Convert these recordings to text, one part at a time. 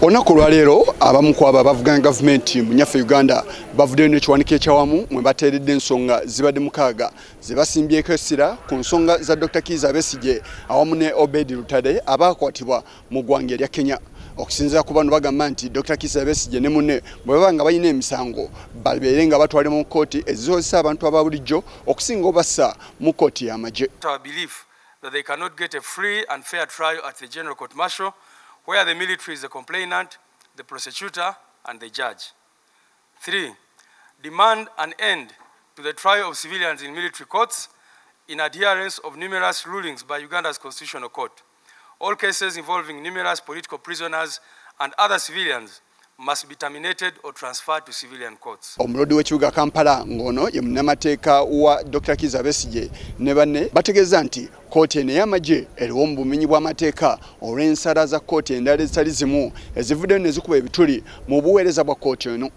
Olunaku lwa leero abamu ku abo abavuganya gavumenti mu nnyaffe Uganda bavuddeyo n'ekiwandiiko ekyawamu mwe bateeredde ensonga zibadde mukaaga ze basimbyeko essira ku nsonga za Dr. Kizza Besigye awamu ne Obed Lutale abaakwatibwa mu ggwanga erya Kenya. Okusinziira ku bano bagamba nti Dr. Kizza Besigye ne munne bwe baba nga balina emisango babeere nga batwale mu kkooti ezikozesa abantu aba bulijjo okusinga obassa mu kkooti y'amagye. That they cannot get a free and fair trial at the General Court Martial, where the military is the complainant, the prosecutor, and the judge. 3. Demand an end to the trial of civilians in military courts in adherence of numerous rulings by Uganda's Constitutional Court. All cases involving numerous political prisoners and other civilians must be terminated or transferred to civilian courts. Omulodi w'ekibuga Kampala ngono ye munnamateeka wa Dr. Kizza Besigye ne banne bategeeza nti kkooti eno ey'amagye eriwo mu bumenyi bw'amateeka olw'ensala za kkooti endala ezitali zimu ezivuddeyo ne zikuba ebituli mu buweereza bwa kkooti eno.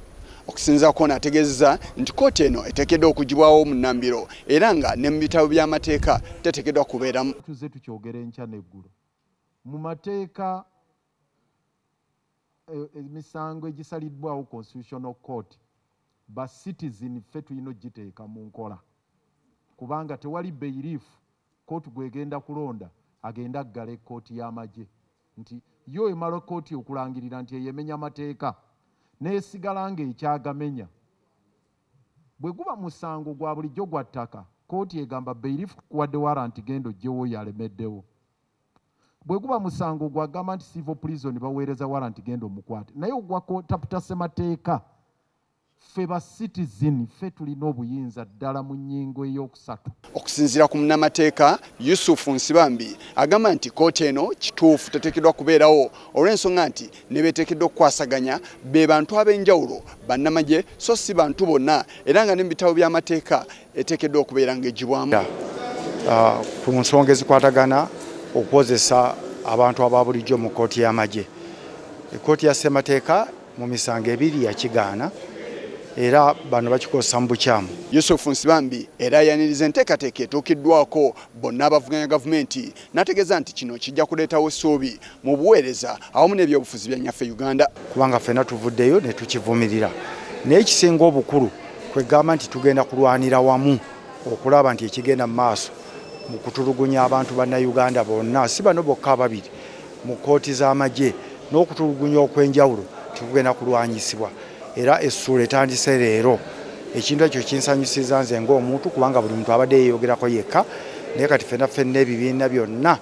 Okusinziira ku ono ategeezezza nti kkooti eno eteekeddwa okugibwawo mu nnambiro era nga ne mu bitabo by'amateeka teteekeddwa kubeeramu. Tuzze tukyogera enkya n'eggulu mu mateeka emisango egisaliddwawo Constitutional Court ba citizen ffe tulina ogiteeka mu nkola kubanga tewali bailiff kooti gwegenda kulonda agenda aggala ekkooti y'amagye nti yo emala kkooti okulangirira nti eyemenya amateeka n'esigala ng'ekyagamenya bwe guba musango gwa bulijjo gwa ttaka kkooti egamba bailiff kuwadde waranti genda ogyewo yalemeddewo. Bwe guba musango gwagamba nti civil prison baweereza warrant genda omukwate naye ogwako taputa semateeka ffe ba citizen ffe tulina obuyinza ddala mu nnyingo ey'okusatu. Okusinziira ku munnamateeka Yusuf Nsibambi agamba nti kkooti eno kituufu teteekeddwa kubeerawo olw'ensonga nti ne beeteekeddwa okukwasaganya be bantu ab'enjawulo bannamagye so si bantu bonna era nga n'ebitabo by'amateeka eteekeddwa okubeera ng'egibwamu. Ku nsonga ezikwatagana okukozesa abantu ababulijjo mu kkooti y'amagye. Ekkooti ya ssemateeka mu misango ebiri yakigaana era bano bakikozesa mu bukyamu. Yusuf Nsibambi era yaniriza enteekateeka etuukiddwako bonna abavuganya gavumenti n'ategeeza nti kino kijja kuleetawo essuubi mu buweereza awamu n'ebyobufuzi bya nnyaffe Uganda. Kubanga ffenna tuvuddeyo ne tukivumirira. Naye ekisinga obukulu kwegamba nti tugenda kulwanira wamu okulaba nti ekigenda mu maaso mu kutulugunya abantu bannayuganda bonna si bano bokka ababiri mu kkooti z'amagye n'okutulugunya okw'enjawulo tikugenda kulwanyisibwa era essuula etandise leero. Ekintu ekyo kinsanyusiza nze ng'omuntu kubanga buli muntu abadde yeeyogerako yekka naye kati ffenna ebibiina byonna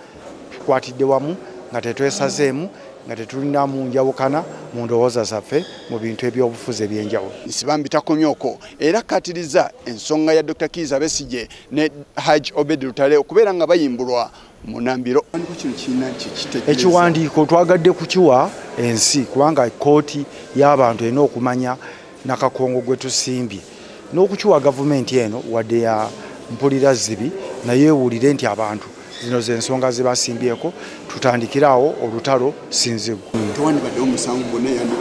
tukwatidde wamu nga tetwesazeemu nga tetulinamu njawukana mu ndowooza zaffe mu bintu eby'obufuzi eby'enjawulo. Nsibambi takomyoko era akkatiriza ensonga ya Dr. Kizza Besigye ne Hajj Obed Lutale okubeera nga bayimbulwa mu nnambiro. Ekiwandiiko twagadde kukiwa ensi kubanga kkooti y'abantu erina okumanya n'akakongo gwe tusimbye n'okukiwa gavumenti eno wadde ya mpulira zzibi naye ewulire nti abantu zino z'ensonga ze basimbyeko tutandikirawo olutalo sinzigu.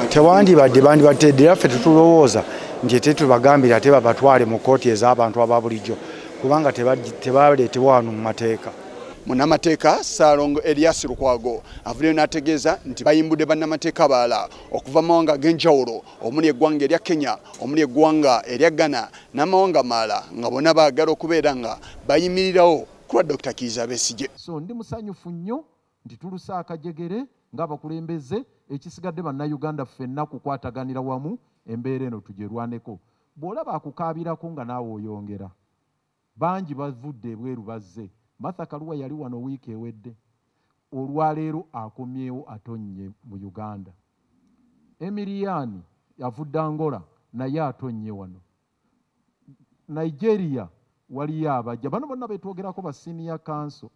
Tewandibadde bandibadde era ffe tetulowooza nti ate tubagambira ate babatwale mu kkooti ez'abantu ababulijjo kubanga tebaleetebwa wano mu mateeka. Munnamateeka Ssaalongo Elias Lukwago avuddeyo n'ategeeza nti bayimbudde bannamateeka abalala okuva mu mawanga ag'enjawulo omuli eggwanga erya Kenya omuli eggwanga erya Ghana n'amawanga amalala nga bonna baagala okubeera nga bayimirirawo kwa Dr. Kizza Besigye. So ndi musanyufu nnyo nti tulusa akajegere ng'abakulembeze ekisigadde bannayuganda ffenna kukwataganira wamu embeera eno tugyerwaneko. Bw'olaba akukaabirako nga naawe oyongera bangi bavudde ebweru bazze. Martha Karua yali wano wiiki ewedde olwaleero akomyewo atonnye mu Uganda. Emiliani yavudde Angola naye atonnye wano. Nigeria waliyo abajja bano bonna betwogerako ba senior council.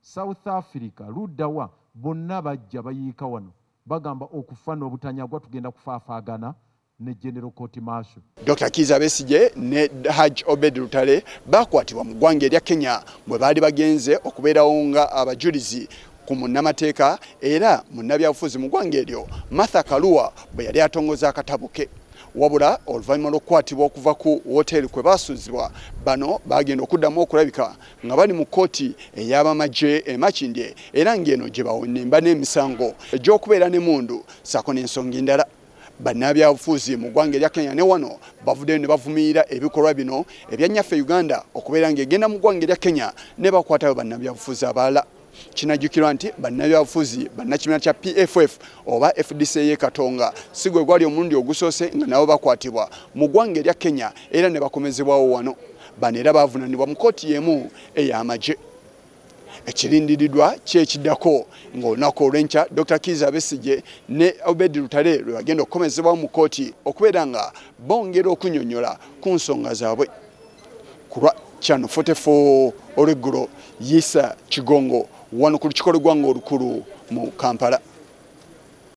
South Africa luddawa bonna bajja bayiika wano bagamba okufa n'obutanyagwa tugenda kufaafaagana ne General Court Martial. Dr. Kizza Besigye ne Hajj Obed Lutale bakwatibwa mu ggwanga erya Kenya bwe baali bagenze okubeerawo nga abajulizi ku munnamateeka era munnabyabufuzi mu ggwanga eryo Martha Karua bwe yali atongoza akatabo ke. wabula oluvannyuma lw'okukwatibwa okuva ku wooteeri kwe baasuzibwa bano bagenda okuddamu okulabika nga bali mu kkooti ey'abamagye e Makindye era ng'eno gye bawonemba n'emisango egy'okubeera n'emmundu ssaako n'ensonga endala. Bannabyabufuzi mu ggwanga erya Kenya ne wano bavuddeyo ne bavumirira ebikolwa bino ebya nnyaffe Uganda okubeera ng'egenda mu ggwanga erya Kenya ne bakwatayo bannabyabufuzi abalala. Kinajjukirwa nti bannabyabufuzi bannakibiina kya PFF oba FDC y'e Katonga si gwe gwali omulundi ogusoose nga nabo bakwatibwa mu ggwanga erya Kenya era ne bakomezebwawo wano. Bano era baavunaanibwa mu kkooti y'emu ey'amagye. Ekirindiriddwa kyekiddako ng'olunaku olw'enkya Dr. Kizza Besigye ne Obed Lutale lwe bagenda okukomezebwawo mu kkooti okubeera nga bongera okunnyonnyola ku nsonga zaabwe. Ku lwa Channel 44 olw'eggulo Yisa Kigongo wano ku lukiiko lw'eggwanga olukulu mu Kampala.